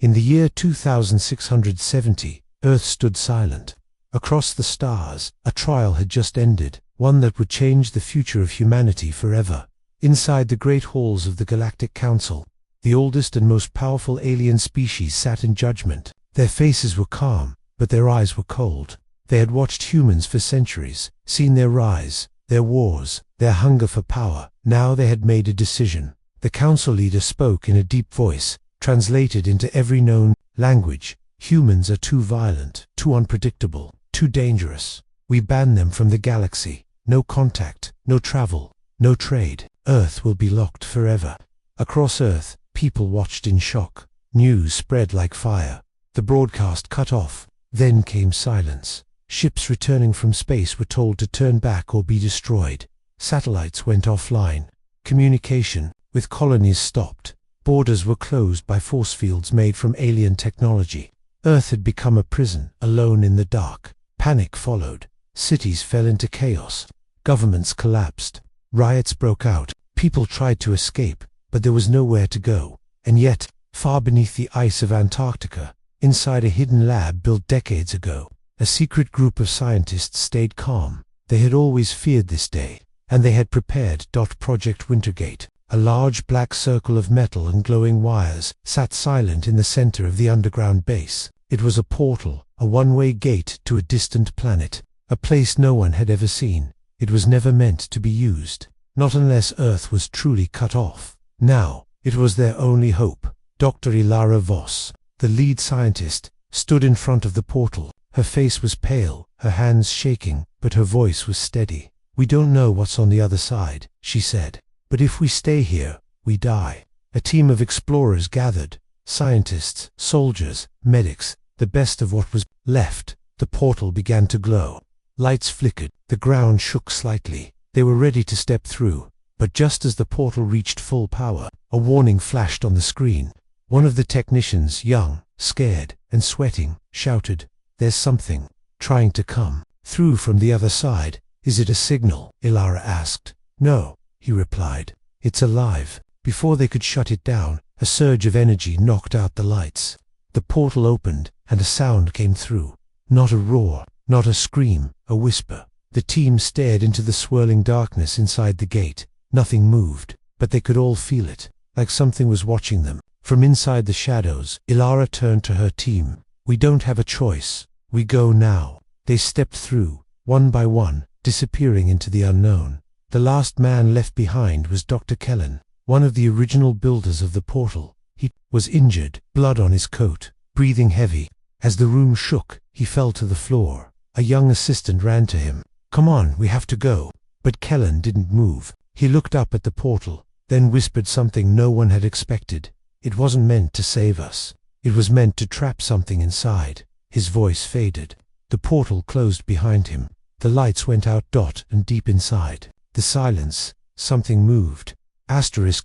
In the year 2670, Earth stood silent. Across the stars, a trial had just ended, one that would change the future of humanity forever. Inside the great halls of the Galactic Council, the oldest and most powerful alien species sat in judgment. Their faces were calm, but their eyes were cold. They had watched humans for centuries, seen their rise, their wars, their hunger for power. Now they had made a decision. The council leader spoke in a deep voice, translated into every known language. Humans are too violent, too unpredictable, too dangerous. We ban them from the galaxy. No contact, no travel, no trade. Earth will be locked forever. Across Earth, people watched in shock. News spread like fire. The broadcast cut off. Then came silence. Ships returning from space were told to turn back or be destroyed. Satellites went offline. Communication with colonies stopped. Borders were closed by force fields made from alien technology. Earth had become a prison, alone in the dark. Panic followed. Cities fell into chaos. Governments collapsed. Riots broke out. People tried to escape, but there was nowhere to go. And yet, far beneath the ice of Antarctica, inside a hidden lab built decades ago, a secret group of scientists stayed calm. They had always feared this day, and they had prepared. Project Wintergate, a large black circle of metal and glowing wires, sat silent in the center of the underground base. It was a portal, a one-way gate to a distant planet, a place no one had ever seen. It was never meant to be used, not unless Earth was truly cut off. Now, it was their only hope. Dr. Ilara Voss, the lead scientist, stood in front of the portal. Her face was pale, her hands shaking, but her voice was steady. "We don't know what's on the other side," she said. "But if we stay here, we die." A team of explorers gathered. Scientists, soldiers, medics, the best of what was left. The portal began to glow. Lights flickered. The ground shook slightly. They were ready to step through. But just as the portal reached full power, a warning flashed on the screen. One of the technicians, young, scared, and sweating, shouted, "There's something trying to come through from the other side." "Is it a signal?" Ilara asked. "No," he replied. "It's alive." Before they could shut it down, a surge of energy knocked out the lights. The portal opened, and a sound came through. Not a roar, not a scream, a whisper. The team stared into the swirling darkness inside the gate. Nothing moved, but they could all feel it, like something was watching them. From inside the shadows, Ilara turned to her team. "We don't have a choice. We go now." They stepped through, one by one, disappearing into the unknown. The last man left behind was Dr. Kellen, one of the original builders of the portal. He was injured, blood on his coat, breathing heavy. As the room shook, he fell to the floor. A young assistant ran to him. "Come on, we have to go." But Kellen didn't move. He looked up at the portal, then whispered something no one had expected. "It wasn't meant to save us. It was meant to trap something inside." His voice faded. The portal closed behind him. The lights went out. And deep inside, the silence, something moved.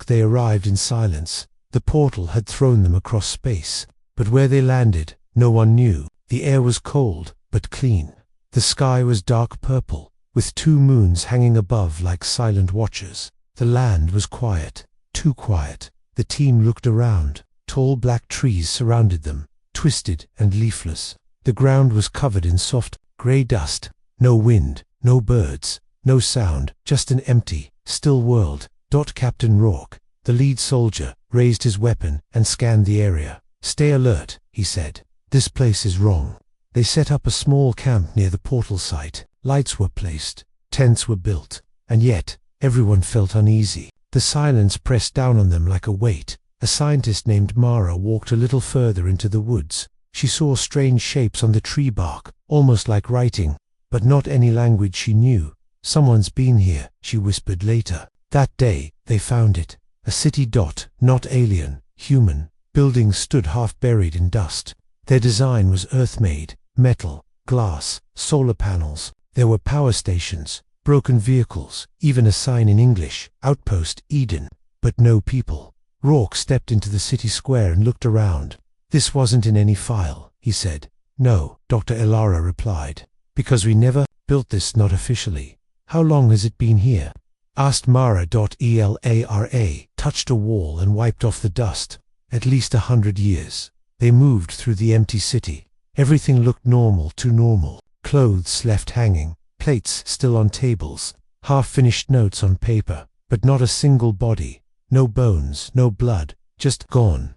They arrived in silence. The portal had thrown them across space. But where they landed, no one knew. The air was cold, but clean. The sky was dark purple, with two moons hanging above like silent watchers. The land was quiet, too quiet. The team looked around. Tall black trees surrounded them, twisted and leafless. The ground was covered in soft, gray dust. No wind, no birds, no sound, just an empty, still world. Captain Rourke, the lead soldier, raised his weapon and scanned the area. "Stay alert," he said. "This place is wrong." They set up a small camp near the portal site. Lights were placed, tents were built, and yet everyone felt uneasy. The silence pressed down on them like a weight. A scientist named Mara walked a little further into the woods. She saw strange shapes on the tree bark, almost like writing, but not any language she knew. "Someone's been here," she whispered later. That day, they found it. A city. Not alien, human. Buildings stood half buried in dust. Their design was earth-made, metal, glass, solar panels. There were power stations, broken vehicles, even a sign in English, "Outpost Eden," but no people. Rourke stepped into the city square and looked around. "This wasn't in any file," he said. "No," Dr. Ilara replied. "Because we never built this, not officially." "How long has it been here?" asked Mara. Elara touched a wall and wiped off the dust. "At least 100 years. They moved through the empty city. Everything looked normal, too normal. Clothes left hanging, plates still on tables, half-finished notes on paper, but not a single body. No bones, no blood, just gone.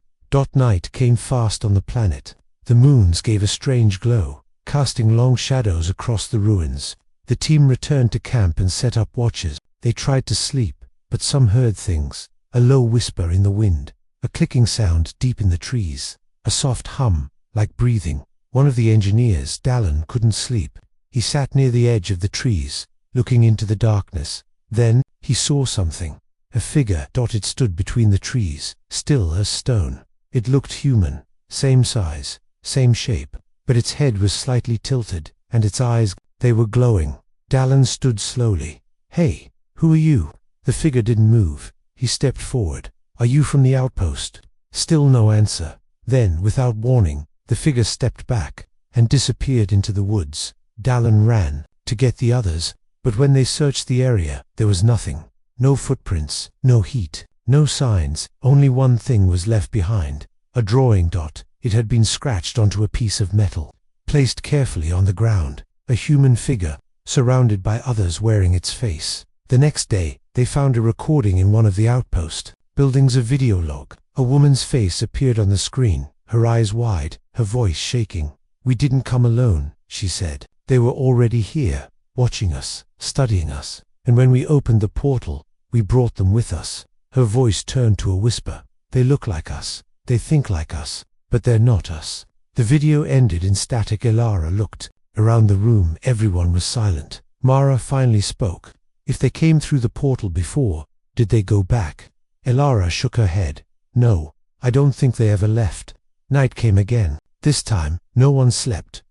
Night came fast on the planet. The moons gave a strange glow, casting long shadows across the ruins. The team returned to camp and set up watches. They tried to sleep, but some heard things. A low whisper in the wind, a clicking sound deep in the trees, a soft hum, like breathing. One of the engineers, Dallin, couldn't sleep. He sat near the edge of the trees, looking into the darkness. Then, he saw something. A figure. It stood between the trees, still as stone. It looked human, same size, same shape, but its head was slightly tilted, and its eyes, they were glowing. Dallin stood slowly. "Hey, who are you?" The figure didn't move. He stepped forward. "Are you from the outpost?" Still no answer. Then, without warning, the figure stepped back and disappeared into the woods. Dallin ran to get the others, but when they searched the area, there was nothing. No footprints, no heat, no signs. Only one thing was left behind. A drawing. It had been scratched onto a piece of metal, placed carefully on the ground. A human figure, surrounded by others wearing its face. The next day, they found a recording in one of the outpost buildings, a video log. A woman's face appeared on the screen, her eyes wide, her voice shaking. "We didn't come alone," she said. "They were already here, watching us, studying us. And when we opened the portal, we brought them with us." Her voice turned to a whisper. "They look like us. They think like us. But they're not us." The video ended in static. Elara looked around the room. Everyone was silent. Mara finally spoke. "If they came through the portal before, did they go back?" Elara shook her head. "No, I don't think they ever left." Night came again. This time, no one slept.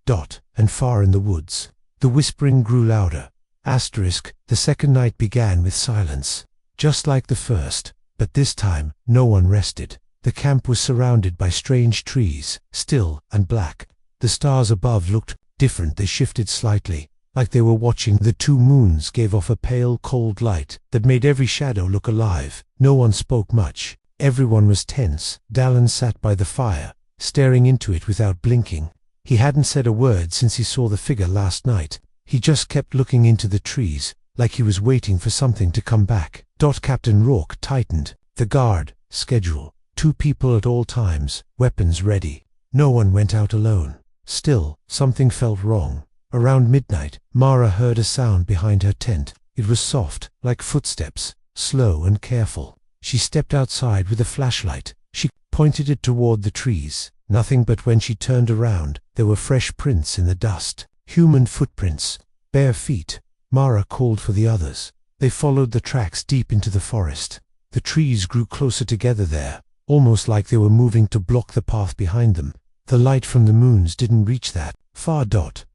And far in the woods, the whispering grew louder. The second night began with silence, just like the first, but this time, no one rested. The camp was surrounded by strange trees, still and black. The stars above looked different. They shifted slightly, like they were watching. The two moons gave off a pale, cold light that made every shadow look alive. No one spoke much. Everyone was tense. Dallin sat by the fire, staring into it without blinking. He hadn't said a word since he saw the figure last night. He just kept looking into the trees, like he was waiting for something to come back. Captain Rourke tightened. The guard, schedule. 2 people at all times, weapons ready. No one went out alone. Still, something felt wrong. Around midnight, Mara heard a sound behind her tent. It was soft, like footsteps, slow and careful. She stepped outside with a flashlight. She pointed it toward the trees. Nothing, but when she turned around, there were fresh prints in the dust. Human footprints, bare feet. Mara called for the others. They followed the tracks deep into the forest. The trees grew closer together there, almost like they were moving to block the path behind them. The light from the moons didn't reach that far.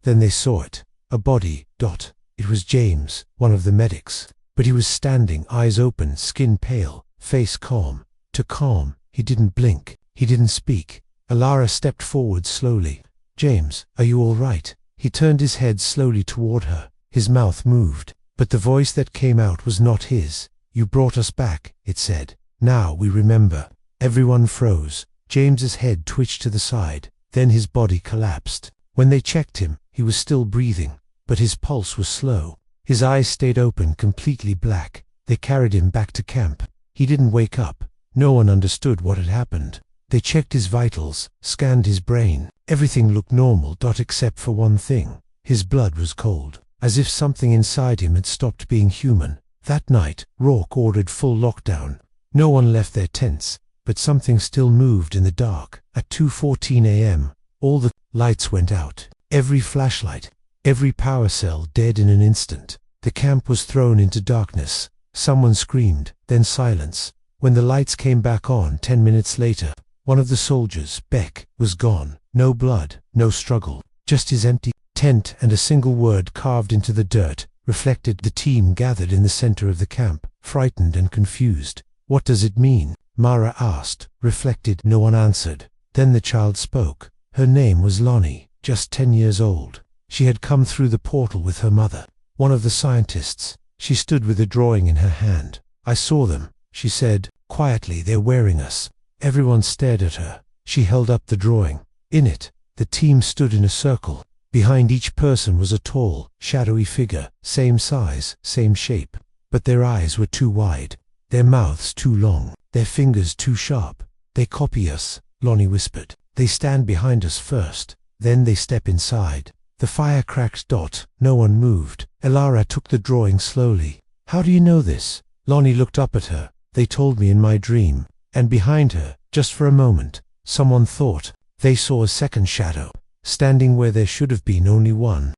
Then they saw it. A body. It was James, one of the medics. But he was standing, eyes open, skin pale, face calm. Calm. He didn't blink. He didn't speak. Elara stepped forward slowly. "James, are you all right?" He turned his head slowly toward her. His mouth moved, but the voice that came out was not his. "You brought us back," it said. "Now we remember." Everyone froze. James's head twitched to the side. Then his body collapsed. When they checked him, he was still breathing, but his pulse was slow. His eyes stayed open, completely black. They carried him back to camp. He didn't wake up. No one understood what had happened. They checked his vitals, scanned his brain. Everything looked normal, except for one thing. His blood was cold, as if something inside him had stopped being human. That night, Rourke ordered full lockdown. No one left their tents, but something still moved in the dark. At 2:14 a.m., all the lights went out. Every flashlight, every power cell dead in an instant. The camp was thrown into darkness. Someone screamed, then silence. When the lights came back on 10 minutes later, one of the soldiers, Beck, was gone. No blood, no struggle, just his empty tent and a single word carved into the dirt reflected. The team gathered in the center of the camp, frightened and confused. "What does it mean?" Mara asked, reflected. No one answered. Then the child spoke. Her name was Lonnie, just 10 years old. She had come through the portal with her mother, one of the scientists. She stood with a drawing in her hand. "I saw them," she said, quietly. "They're wearing us." Everyone stared at her. She held up the drawing. In it, the team stood in a circle. Behind each person was a tall, shadowy figure, same size, same shape. But their eyes were too wide, their mouths too long, their fingers too sharp. They copy us, Lonnie whispered. They stand behind us first, then they step inside. The fire cracked. No one moved. Elara took the drawing slowly. How do you know this? Lonnie looked up at her. They told me in my dream. And behind her, just for a moment, someone thought. They saw a second shadow, standing where there should have been only one.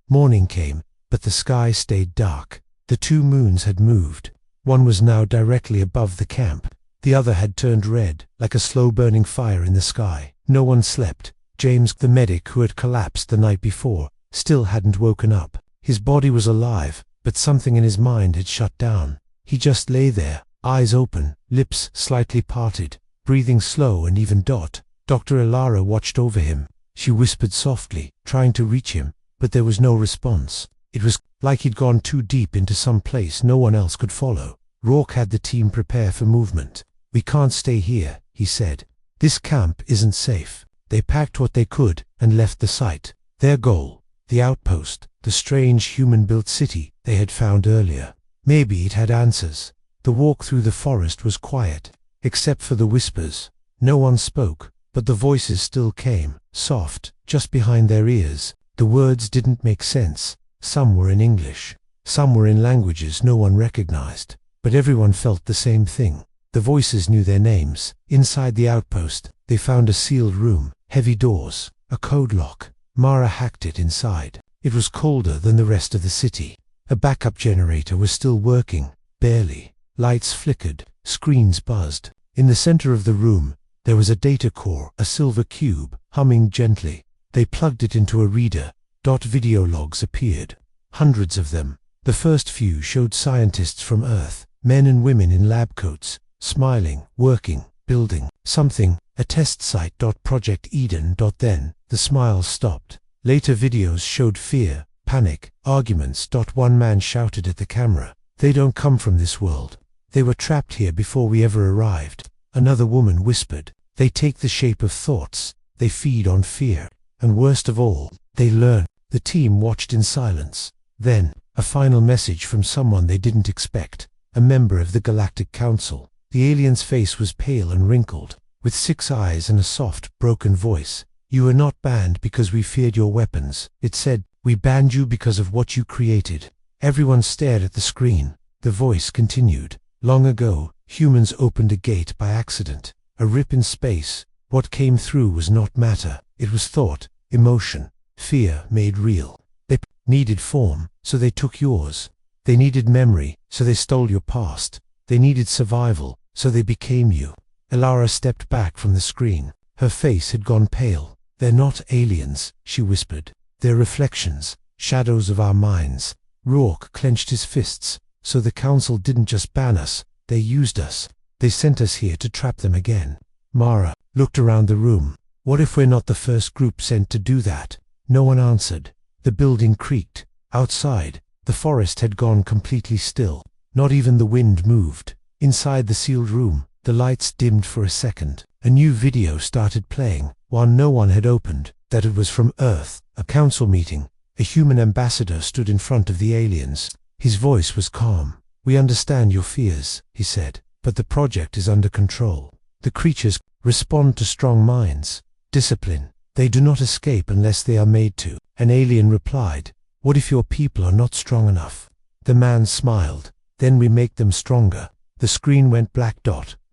Morning came, but the sky stayed dark. The two moons had moved. One was now directly above the camp. The other had turned red, like a slow-burning fire in the sky. No one slept. James, the medic who had collapsed the night before, still hadn't woken up. His body was alive, but something in his mind had shut down. He just lay there, eyes open, lips slightly parted, breathing slow and even. Dr. Elara watched over him. She whispered softly, trying to reach him, but there was no response. It was like he'd gone too deep into some place no one else could follow. Rourke had the team prepare for movement. We can't stay here, he said. This camp isn't safe. They packed what they could and left the site. Their goal, the outpost, the strange human-built city they had found earlier. Maybe it had answers. The walk through the forest was quiet, except for the whispers. No one spoke, but the voices still came, soft, just behind their ears. The words didn't make sense. Some were in English. Some were in languages no one recognized. But everyone felt the same thing. The voices knew their names. Inside the outpost, they found a sealed room, heavy doors, a code lock. Mara hacked it inside. It was colder than the rest of the city. A backup generator was still working, barely. Lights flickered, screens buzzed. In the center of the room, there was a data core, a silver cube, humming gently. They plugged it into a reader. Video logs appeared. Hundreds of them. The first few showed scientists from Earth, men and women in lab coats, smiling, working, building something, a test site. Project Eden. Then, the smiles stopped. Later videos showed fear, panic, arguments. One man shouted at the camera, "They don't come from this world. They were trapped here before we ever arrived." Another woman whispered, "They take the shape of thoughts. They feed on fear. And worst of all, they learn." The team watched in silence. Then, a final message from someone they didn't expect, a member of the Galactic Council. The alien's face was pale and wrinkled, with 6 eyes and a soft, broken voice. "You were not banned because we feared your weapons," it said. "We banned you because of what you created." Everyone stared at the screen. The voice continued. "Long ago, humans opened a gate by accident. A rip in space. What came through was not matter. It was thought, emotion, fear made real. They needed form, so they took yours. They needed memory, so they stole your past. They needed survival, so they became you." Elara stepped back from the screen. Her face had gone pale. "They're not aliens," she whispered. "They're reflections, shadows of our minds." Rourke clenched his fists. "So the Council didn't just ban us, they used us. They sent us here to trap them again." Mara looked around the room. "What if we're not the first group sent to do that?" No one answered. The building creaked. Outside, the forest had gone completely still. Not even the wind moved. Inside the sealed room, the lights dimmed for a second. A new video started playing, one no one had opened. That it was from Earth, a council meeting. A human ambassador stood in front of the aliens. His voice was calm. "We understand your fears," he said, "but the project is under control. The creatures respond to strong minds. Discipline. They do not escape unless they are made to." An alien replied, "What if your people are not strong enough?" The man smiled. "Then we make them stronger." The screen went black.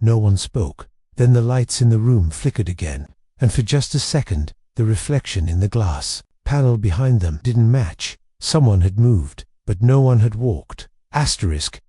No one spoke. Then the lights in the room flickered again, and for just a second, the reflection in the glass panel behind them didn't match. Someone had moved, but no one had walked.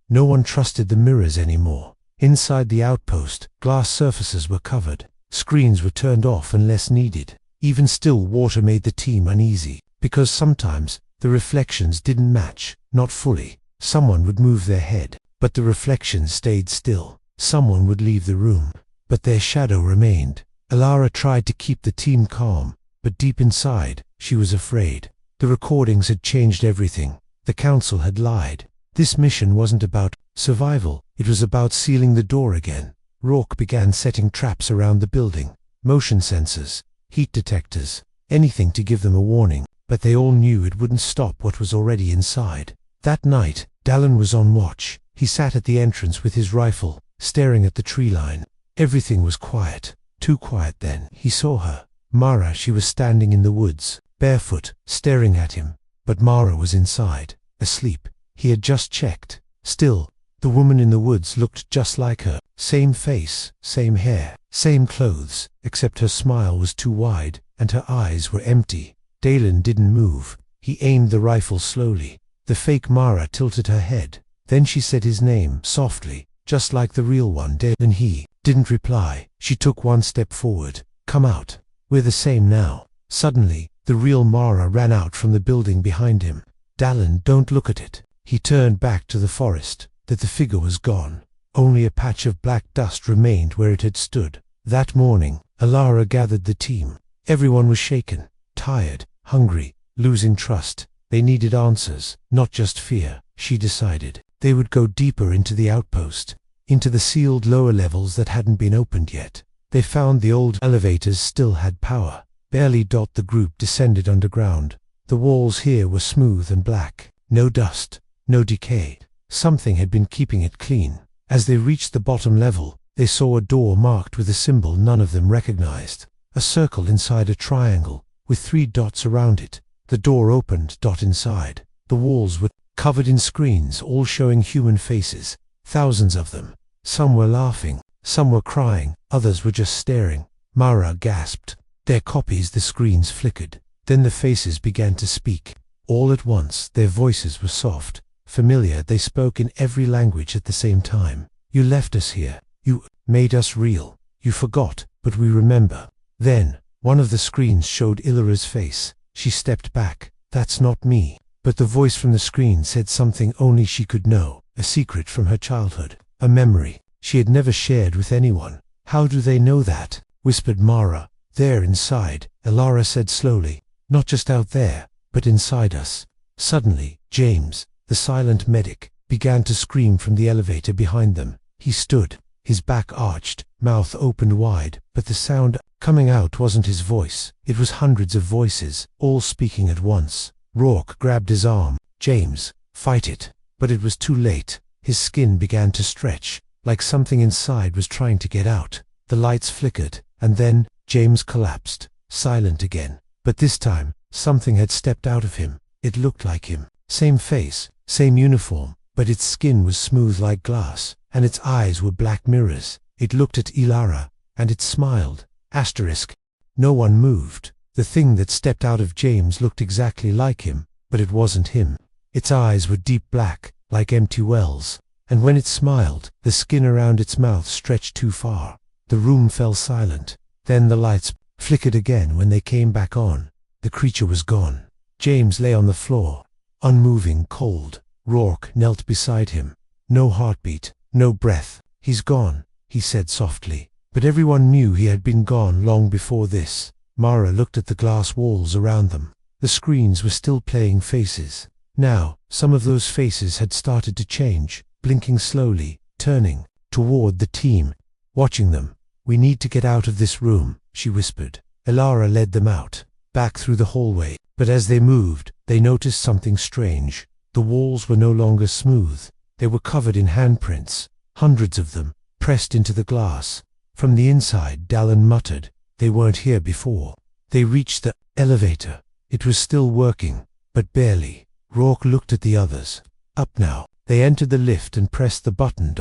No one trusted the mirrors anymore. Inside the outpost, glass surfaces were covered. Screens were turned off unless needed. Even still water made the team uneasy, because sometimes the reflections didn't match, not fully. Someone would move their head, but the reflections stayed still. Someone would leave the room, but their shadow remained. Elara tried to keep the team calm, but deep inside, she was afraid. The recordings had changed everything. The council had lied. This mission wasn't about survival, it was about sealing the door again. Rourke began setting traps around the building. motion sensors, heat detectors, anything to give them a warning, but they all knew it wouldn't stop what was already inside. That night, Dallin was on watch. He sat at the entrance with his rifle, staring at the tree line. Everything was quiet, too quiet. Then he saw her. Mara, she was standing in the woods, barefoot, staring at him, but Mara was inside, asleep. He had just checked. Still, the woman in the woods looked just like her. Same face, same hair, same clothes, except her smile was too wide, and her eyes were empty. Dallin didn't move. He aimed the rifle slowly. The fake Mara tilted her head. Then she said his name, softly, just like the real one. Dallin. He didn't reply. She took one step forward. Come out. We're the same now. Suddenly, the real Mara ran out from the building behind him. Dallin, don't look at it. He turned back to the forest. That the figure was gone. Only a patch of black dust remained where it had stood. That morning, Alara gathered the team. Everyone was shaken, tired, hungry, losing trust. They needed answers, not just fear. She decided they would go deeper into the outpost, into the sealed lower levels that hadn't been opened yet. They found the old elevators still had power. Barely. The group descended underground. The walls here were smooth and black. No dust, no decay. Something had been keeping it clean. As they reached the bottom level, they saw a door marked with a symbol none of them recognized. A circle inside a triangle, with 3 dots around it. The door opened. Inside. The walls were covered in screens, all showing human faces. Thousands of them. Some were laughing, some were crying, others were just staring. Mara gasped. Their copies. The screens flickered. Then the faces began to speak. All at once, their voices were soft, familiar. They spoke in every language at the same time. You left us here. You made us real. You forgot, but we remember. Then, one of the screens showed Illyra's face. She stepped back. That's not me. But the voice from the screen said something only she could know, a secret from her childhood, a memory she had never shared with anyone. How do they know that? Whispered Mara. There inside, Alara said slowly. Not just out there, but inside us. Suddenly, James, the silent medic, began to scream from the elevator behind them. He stood, his back arched, mouth opened wide, but the sound coming out wasn't his voice. It was hundreds of voices, all speaking at once. Rourke grabbed his arm. James, fight it. But it was too late. His skin began to stretch, like something inside was trying to get out. The lights flickered, and then James collapsed, silent again. But this time, something had stepped out of him. It looked like him. Same face, same uniform, but its skin was smooth like glass, and its eyes were black mirrors. It looked at Illyra, and it smiled. Asterisk. No one moved. The thing that stepped out of James looked exactly like him, but it wasn't him. Its eyes were deep black, like empty wells, and when it smiled, the skin around its mouth stretched too far. The room fell silent. Then the lights flickered again. When they came back on, the creature was gone. James lay on the floor, unmoving, cold. Rourke knelt beside him. No heartbeat, no breath. He's gone, he said softly. But everyone knew he had been gone long before this. Mara looked at the glass walls around them. The screens were still playing faces. Now, some of those faces had started to change, blinking slowly, turning toward the team, watching them. We need to get out of this room, she whispered. Alara led them out, back through the hallway. But as they moved, they noticed something strange. The walls were no longer smooth. They were covered in handprints, hundreds of them, pressed into the glass. From the inside, Dallin muttered, they weren't here before. They reached the elevator. It was still working, but barely. Rourke looked at the others. Up now. They entered the lift and pressed the button.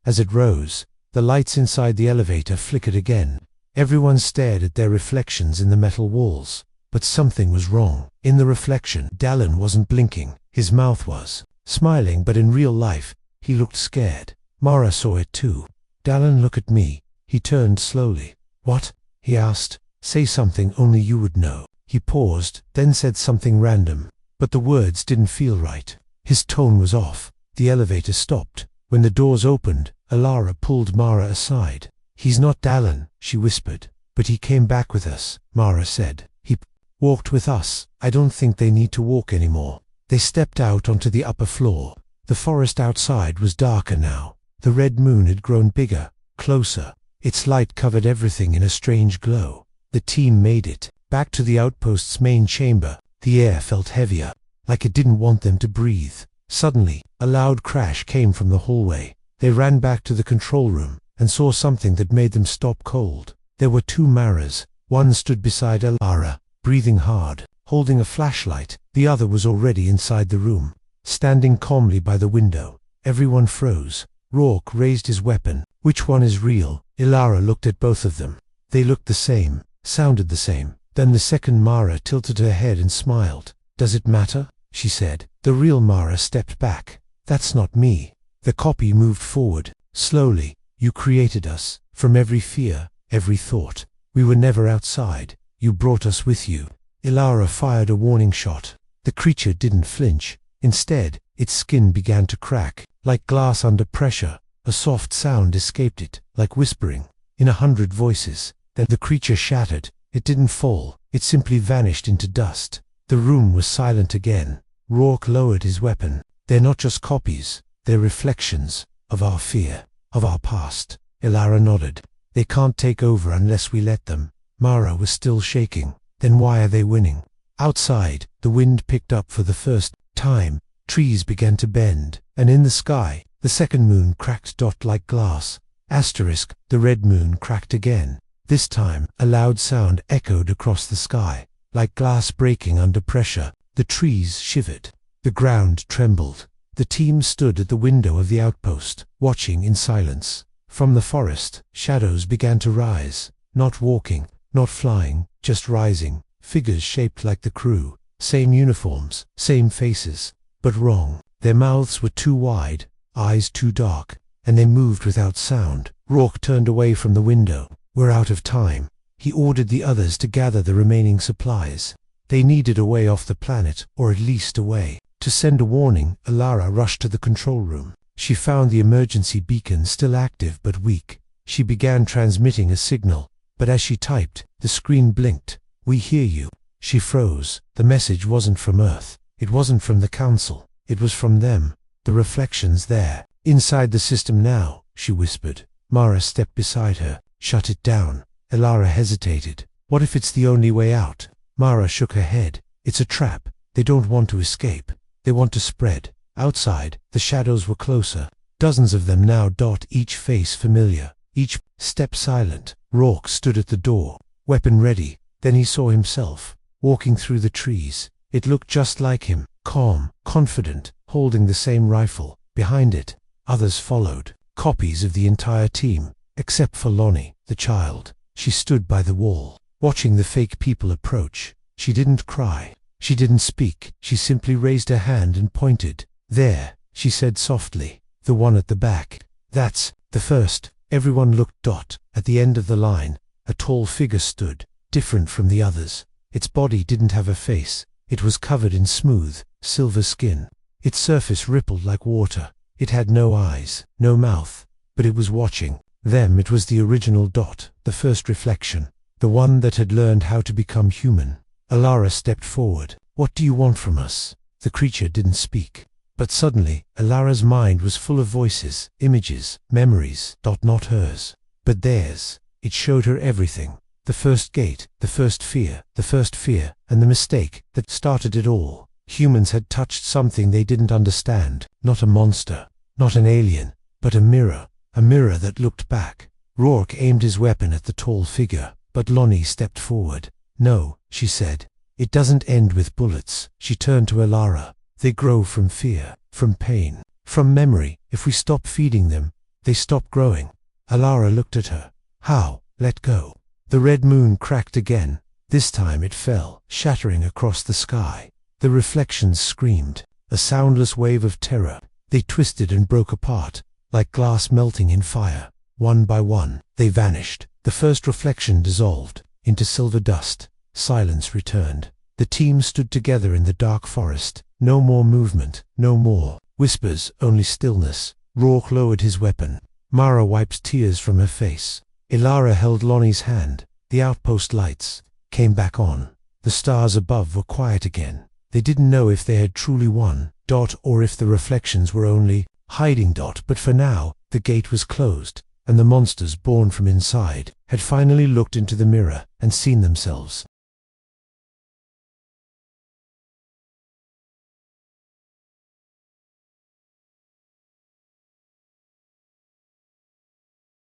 As it rose, the lights inside the elevator flickered again. Everyone stared at their reflections in the metal walls. But something was wrong. In the reflection, Dallin wasn't blinking. His mouth was smiling, but in real life, he looked scared. Mara saw it too. Dallin, look at me. He turned slowly. What? He asked. Say something only you would know. He paused, then said something random. But the words didn't feel right. His tone was off. The elevator stopped. When the doors opened, Alara pulled Mara aside. He's not Dallin, she whispered. But he came back with us, Mara said. He walked with us. I don't think they need to walk anymore. They stepped out onto the upper floor. The forest outside was darker now. The red moon had grown bigger, closer. Its light covered everything in a strange glow. The team made it. Back to the outpost's main chamber. The air felt heavier, like it didn't want them to breathe. Suddenly, a loud crash came from the hallway. They ran back to the control room and saw something that made them stop cold. There were two Maras. One stood beside Alara, breathing hard, holding a flashlight. The other was already inside the room, standing calmly by the window. Everyone froze. Rourke raised his weapon. Which one is real? Alara looked at both of them. They looked the same, sounded the same. Then the second Mara tilted her head and smiled. "Does it matter?" she said. The real Mara stepped back. "That's not me." The copy moved forward, slowly. "You created us, from every fear, every thought. We were never outside. You brought us with you." Alara fired a warning shot. The creature didn't flinch. Instead, its skin began to crack, like glass under pressure. A soft sound escaped it, like whispering, in 100 voices. Then the creature shattered. It didn't fall, it simply vanished into dust. The room was silent again. Rourke lowered his weapon. "They're not just copies, they're reflections of our fear, of our past." Alara nodded. "They can't take over unless we let them." Mara was still shaking. "Then why are they winning?" Outside, the wind picked up for the first time. Trees began to bend, and in the sky, the second moon cracked like glass. The red moon cracked again. This time, a loud sound echoed across the sky, like glass breaking under pressure. The trees shivered. The ground trembled. The team stood at the window of the outpost, watching in silence. From the forest, shadows began to rise, not walking, not flying, just rising, figures shaped like the crew, same uniforms, same faces, but wrong. Their mouths were too wide, eyes too dark, and they moved without sound. Rourke turned away from the window. "We're out of time." He ordered the others to gather the remaining supplies. They needed a way off the planet, or at least a way to send a warning. Alara rushed to the control room. She found the emergency beacon still active but weak. She began transmitting a signal, but as she typed, the screen blinked. "We hear you." She froze. The message wasn't from Earth. It wasn't from the Council. It was from them. The reflections there. "Inside the system now," she whispered. Mara stepped beside her. "Shut it down." Alara hesitated. "What if it's the only way out?" Mara shook her head. "It's a trap. They don't want to escape. They want to spread." Outside, the shadows were closer. Dozens of them now. Each face familiar. Each step silent. Rourke stood at the door, weapon ready. Then he saw himself, walking through the trees. It looked just like him, calm, confident, holding the same rifle. Behind it, others followed, copies of the entire team, except for Lonnie, the child. She stood by the wall, watching the fake people approach. She didn't cry. She didn't speak. She simply raised her hand and pointed. "There," she said softly. "The one at the back. That's the first." Everyone looked. At the end of the line, a tall figure stood, different from the others. Its body didn't have a face. It was covered in smooth, silver skin. Its surface rippled like water. It had no eyes, no mouth, but it was watching them. It was the original the first reflection, the one that had learned how to become human. Alara stepped forward. "What do you want from us?" The creature didn't speak. But suddenly, Alara's mind was full of voices, images, memories. Not hers, but theirs. It showed her everything. The first gate, the first fear, and the mistake that started it all. Humans had touched something they didn't understand. Not a monster, not an alien, but a mirror that looked back. Rourke aimed his weapon at the tall figure, but Lonnie stepped forward. "No," she said. "It doesn't end with bullets." She turned to Alara. "They grow from fear, from pain, from memory. If we stop feeding them, they stop growing." Alara looked at her. "How?" "Let go." The red moon cracked again. This time it fell, shattering across the sky. The reflections screamed, a soundless wave of terror. They twisted and broke apart, like glass melting in fire. One by one, they vanished. The first reflection dissolved into silver dust. Silence returned. The team stood together in the dark forest. No more movement, no more whispers, only stillness. Rourke lowered his weapon. Mara wiped tears from her face. Alara held Lonnie's hand. The outpost lights came back on. The stars above were quiet again. They didn't know if they had truly won, or if the reflections were only hiding. But for now, the gate was closed. and the monsters born from inside had finally looked into the mirror and seen themselves.